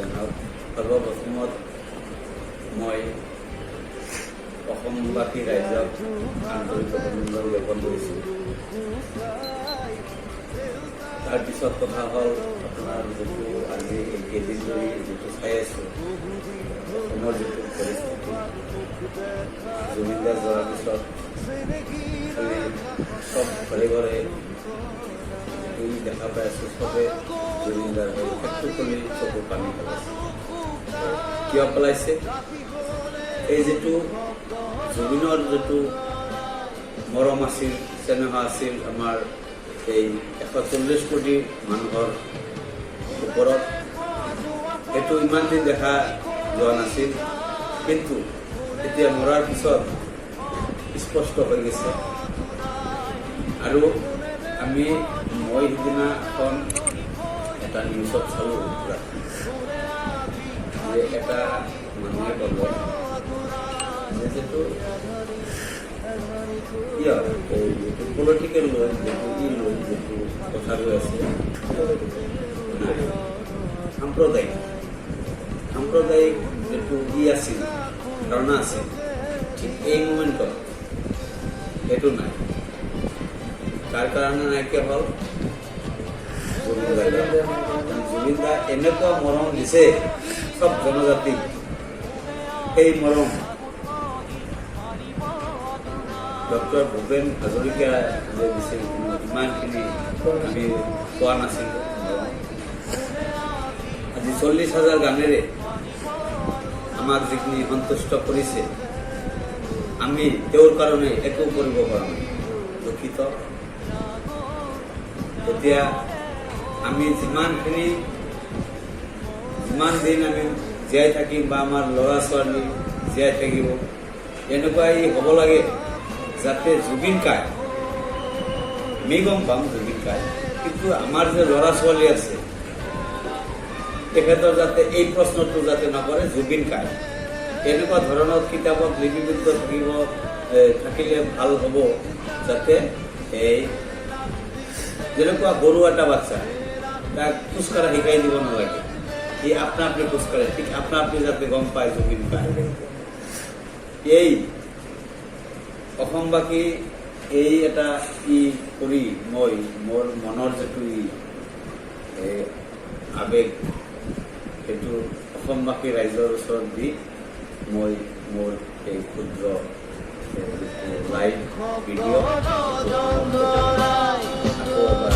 জনাওক। সৰ্বপ্ৰথমত মই অসমবাসী ৰাইজক আন্তৰিক অভিনন্দন জ্ঞাপন কৰিছোঁ। তাৰপিছত কথা হ'ল আপোনাৰ যিটো আজি এইকেইদিন ধৰি যিটো চাই আছোঁ অসমৰ যিটো পৰিস্থিতি, জুবিন দা যোৱাৰ পিছত খালি চব ঘৰে ঘৰে দেখা পাই আছোঁ, চবে জুবিন দাৰ ক্ষেত্ৰত কৰি চকু পানী পেলাইছে। কিয় পেলাইছে? এই যিটো জুবিনৰ যিটো মৰম আছিল, স্নেহ আছিল আমাৰ এই 140 কোটি মানুহৰ ওপৰত, সেইটো ইমান দিন দেখা যোৱা নাছিল, কিন্তু এতিয়া মৰাৰ পিছত স্পষ্ট হৈ গৈছে। আৰু মই সিদিনাখন এটা নিউজত চালোঁ যে এটা মানুহে ক'ব যে যিটো পলিটিকেল লৈ যিটো কথা লৈ আছে সাম্প্ৰদায়িক যিটো আছিল ধাৰণা আছিল, ঠিক এই মুমেণ্টত সেইটো নাই। তাৰ কাৰণে নাইকিয়া হ'ল জুবিন দা এনেকুৱা মৰম দিছে চব জনজাতিক। সেই মৰম ডক্টৰ ভূপেন হাজৰিকা যে দিছিল ইমানখিনি আমি পোৱা নাছিলোঁ। আজি 40,000 গানেৰে আমাক যিখিনি সন্তুষ্ট কৰিছে, আমি তেওঁৰ কাৰণে একো কৰিব পৰা নাই, দুখিত। এতিয়া আমি যিমান দিন আমি জীয়াই থাকিম বা আমাৰ ল'ৰা ছোৱালী জীয়াই থাকিব, এনেকুৱাই হ'ব লাগে যাতে জুবিন গায়। আমি গম পাম জুবিন গায়, কিন্তু আমাৰ যে ল'ৰা ছোৱালী আছে তেখেতৰ যাতে এই প্ৰশ্নটো যাতে নকৰে জুবিন গায়। এনেকুৱা ধৰণৰ কিতাপত লিপিবদ্ধ থাকিলে ভাল হ'ব, যাতে এই যেনেকুৱা গৰু এটা বাচ্চা তাক খোজকাঢ়া শিকাই দিব নালাগে, সি আপনা আপনি খোজকাঢ়ে, ঠিক আপনা আপনি যাতে গম পায় জুবিন গায়। এই অসমবাসী এই এটা কৰি মোৰ মনৰ যিটো আৱেগ, সেইটো অসমবাসী ৰাইজৰ ওচৰত দি মই মোৰ এই ক্ষুদ্ৰ লাইভ ভিডিঅ' আকৌ এবাৰ